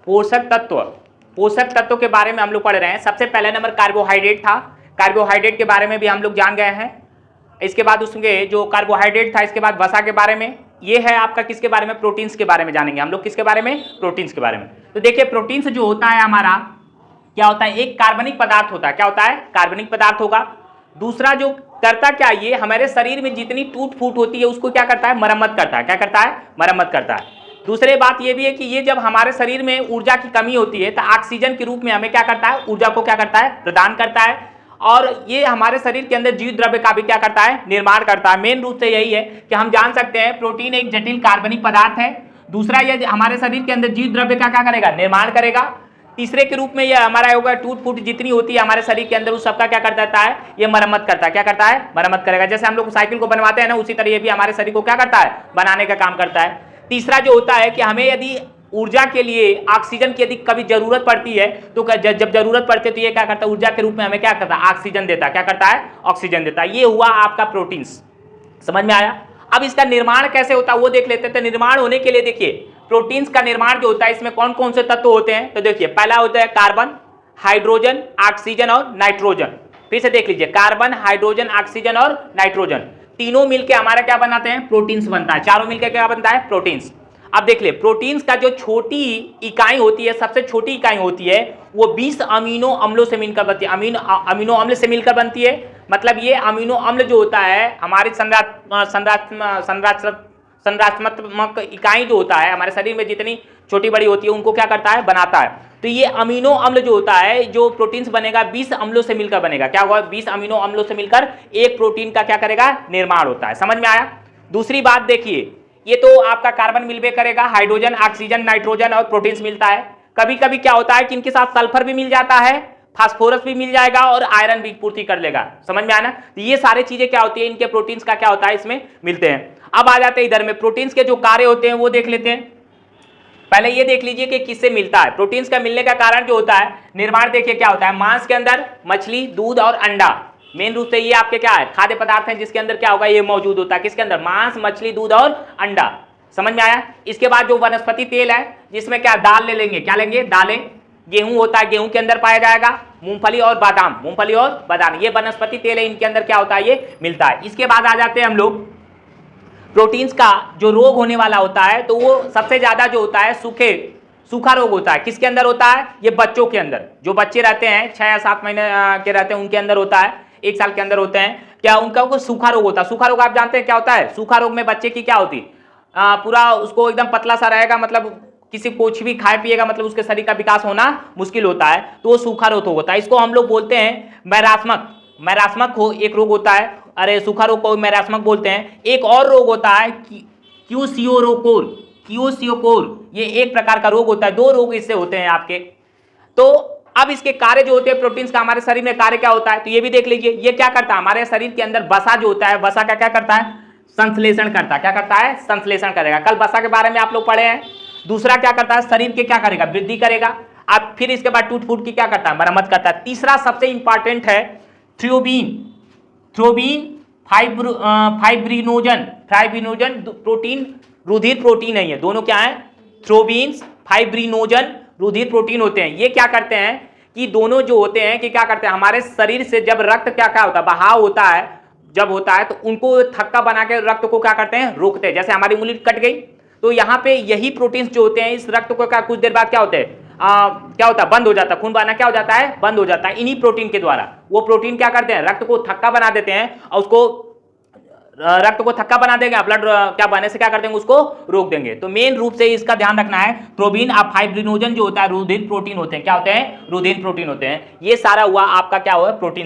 पोषक तत्व के बारे में हम लोग पढ़ रहे हैं। सबसे पहले नंबर कार्बोहाइड्रेट था, कार्बोहाइड्रेट के बारे में भी हम लोग जान गए हैं। इसके बाद उसमें जो कार्बोहाइड्रेट था, इसके बाद वसा के बारे में, ये है आपका किसके बारे में, प्रोटीन्स के बारे में जानेंगे हम लोग। किसके बारे में, प्रोटीन्स के बारे में। तो देखिए प्रोटीन्स जो होता है हमारा क्या होता है, एक कार्बनिक पदार्थ होता है। क्या होता है, कार्बनिक पदार्थ होगा। दूसरा जो करता क्या, ये हमारे शरीर में जितनी टूट फूट होती है उसको क्या करता है, मरम्मत करता है। क्या करता है, मरम्मत करता है। दूसरी बात ये भी है कि ये जब हमारे शरीर में ऊर्जा की कमी होती है तो ऑक्सीजन के रूप में हमें क्या करता है, ऊर्जा को क्या करता है, प्रदान करता है। और ये हमारे शरीर के अंदर जीव द्रव्य का भी क्या करता है, निर्माण करता है। मेन रूप से यही है कि हम जान सकते हैं प्रोटीन एक जटिल कार्बनिक पदार्थ है। दूसरा ये हमारे शरीर के अंदर जीव द्रव्य का क्या करेगा, निर्माण करेगा। तीसरे के रूप में ये हमारा होगा टूट फूट जितनी होती है हमारे शरीर के अंदर उस सबका क्या कर देता है, ये मरम्मत करता है। क्या करता है, मरम्मत करेगा। जैसे हम लोग साइकिल को बनवाते हैं ना, उसी तरह ये भी हमारे शरीर को क्या करता है, बनाने का काम करता है। तीसरा जो होता है कि हमें यदि ऊर्जा के लिए ऑक्सीजन की यदि कभी जरूरत पड़ती है तो जब जरूरत पड़ती है तो ये क्या करता है, ऊर्जा के रूप में हमें क्या करता है, ऑक्सीजन देता है। क्या करता है, ऑक्सीजन देता है। ये हुआ आपका प्रोटीन्स। समझ में आया। अब इसका निर्माण कैसे होता है वो देख लेते हैं। तो निर्माण होने के लिए देखिए प्रोटीन्स का निर्माण जो होता है इसमें कौन कौन से तत्व होते हैं। तो देखिए पहला होता है कार्बन, हाइड्रोजन, ऑक्सीजन और नाइट्रोजन। फिर से देख लीजिए, कार्बन, हाइड्रोजन, ऑक्सीजन और नाइट्रोजन, तीनों मिलकर हमारा क्या बनाते हैं, प्रोटीन्स बनता है। चारों मिलकर क्या बनता है, प्रोटीन्स। अब देख ले, प्रोटीन्स का जो छोटी इकाई होती है, सबसे छोटी इकाई होती है, वो 20 अमीनो अम्लों से मिलकर बनती है। अमीनो अम्ल से मिलकर बनती है। मतलब ये अमीनो अम्ल जो होता है हमारी संरचनात्मक इकाई जो होता है हमारे शरीर में जितनी छोटी बड़ी होती है उनको क्या करता है, बनाता है। तो ये अमीनो अम्ल जो होता है, जो प्रोटीन्स बनेगा 20 अम्लों से मिलकर बनेगा। क्या होगा, 20 अमीनो अम्लों से मिलकर एक प्रोटीन का क्या करेगा, निर्माण होता है। समझ में आया। दूसरी बात देखिए, ये तो आपका कार्बन मिलबे करेगा, हाइड्रोजन, ऑक्सीजन, नाइट्रोजन और प्रोटीन्स मिलता है। कभी कभी क्या होता है कि इनके साथ सल्फर भी मिल जाता है, फास्फोरस भी मिल जाएगा और आयरन भी पूर्ति कर लेगा। समझ में आना। तो ये सारी चीजें क्या होती है, इनके प्रोटीन्स का क्या होता है, इसमें मिलते हैं। अब आ जाते हैं इधर में, प्रोटीन्स के जो कार्य होते हैं वो देख लेते हैं। पहले ये देख लीजिए कि किससे मिलता है। प्रोटीन्स का मिलने का कारण जो होता है, निर्माण देखिए क्या होता है, मांस के अंदर मछली, दूध और अंडा। मेन रूप से ये आपके क्या है, खाद्य पदार्थ हैं जिसके अंदर क्या होगा, ये मौजूद होता है। किसके अंदर, मांस, मछली, दूध और अंडा। समझ में आया। इसके बाद जो वनस्पति तेल है जिसमें क्या दाल ले लेंगे, क्या लेंगे, दालें। गेहूं होता है, गेहूं के अंदर पाया जाएगा। मूंगफली और बादाम, मूंगफली और बादाम, ये वनस्पति तेल है, इनके अंदर क्या होता है, ये मिलता है। इसके बाद आ जाते हैं हम लोग प्रोटीन्स का जो रोग होने वाला होता है, तो वो सबसे ज्यादा जो होता है सूखा रोग होता है। किसके अंदर होता है, ये बच्चों के अंदर। जो बच्चे रहते हैं 6 या 7 महीने के रहते हैं उनके अंदर होता है, 1 साल के अंदर होते हैं। क्या उनका को सूखा रोग होता है। सूखा रोग आप जानते हैं क्या होता है। सूखा रोग में बच्चे की क्या होती है, पूरा उसको एकदम पतला सा रहेगा, मतलब किसी कुछ भी खाए पिएगा, मतलब उसके शरीर का विकास होना मुश्किल होता है, तो वो सूखा रोग होता है। इसको हम लोग बोलते हैं मैरास्मक हो एक रोग होता है। अरे सूखा रोग को मैरास्मक बोलते हैं। एक और रोग होता है क्यूसियोकोर, ये एक प्रकार का रोग होता है। 2 रोग इससे होते हैं आपके। तो अब इसके कार्य जो होते हैं प्रोटीन्स का हमारे शरीर में कार्य क्या होता है, तो ये भी देख लीजिए। ये क्या करता है, हमारे शरीर के अंदर वसा जो होता है, वसा का क्या करता है, संश्लेषण करता है। क्या करता है, संश्लेषण करेगा। कल वसा के बारे में आप लोग पढ़े हैं। दूसरा क्या करता है, शरीर के क्या करेगा, वृद्धि करेगा। अब फिर इसके बाद टूट फूट की क्या करता है, मरम्मत करता है। तीसरा सबसे इंपॉर्टेंट है थ्रोबिन फाइब्रिनोजन प्रोटीन, रुधिर प्रोटीन है। ये दोनों क्या है, थ्रोबिन, फाइब्रिनोजन, रुधिर प्रोटीन होते हैं। ये क्या करते हैं कि दोनों जो होते हैं कि क्या करते हैं, हमारे शरीर से जब रक्त क्या होता है, बहाव होता है, जब होता है तो उनको थक्का बना के रक्त को क्या करते हैं, रोकते हैं। जैसे हमारी उंगली कट गई तो यहाँ पे यही प्रोटीन्स जो होते हैं इस रक्त को क्या कुछ देर बाद क्या होते हैं, क्या होता है, बंद हो जाता है। खून बहना क्या हो जाता है, बंद हो जाता है। इन्हीं प्रोटीन के द्वारा वो प्रोटीन क्या करते हैं, रक्त को थक्का बना देते हैं और उसको रक्त को थक्का बना देंगे, ब्लड क्या बहने से क्या कर देंगे, उसको रोक देंगे। तो मेन रूप से इसका ध्यान रखना है। थ्रोबिन और फाइब्रिनोजन जो होता है रुधिर प्रोटीन होते हैं। क्या होते हैं, रुधिर प्रोटीन होते हैं। ये सारा हुआ आपका क्या हुआ, प्रोटीन।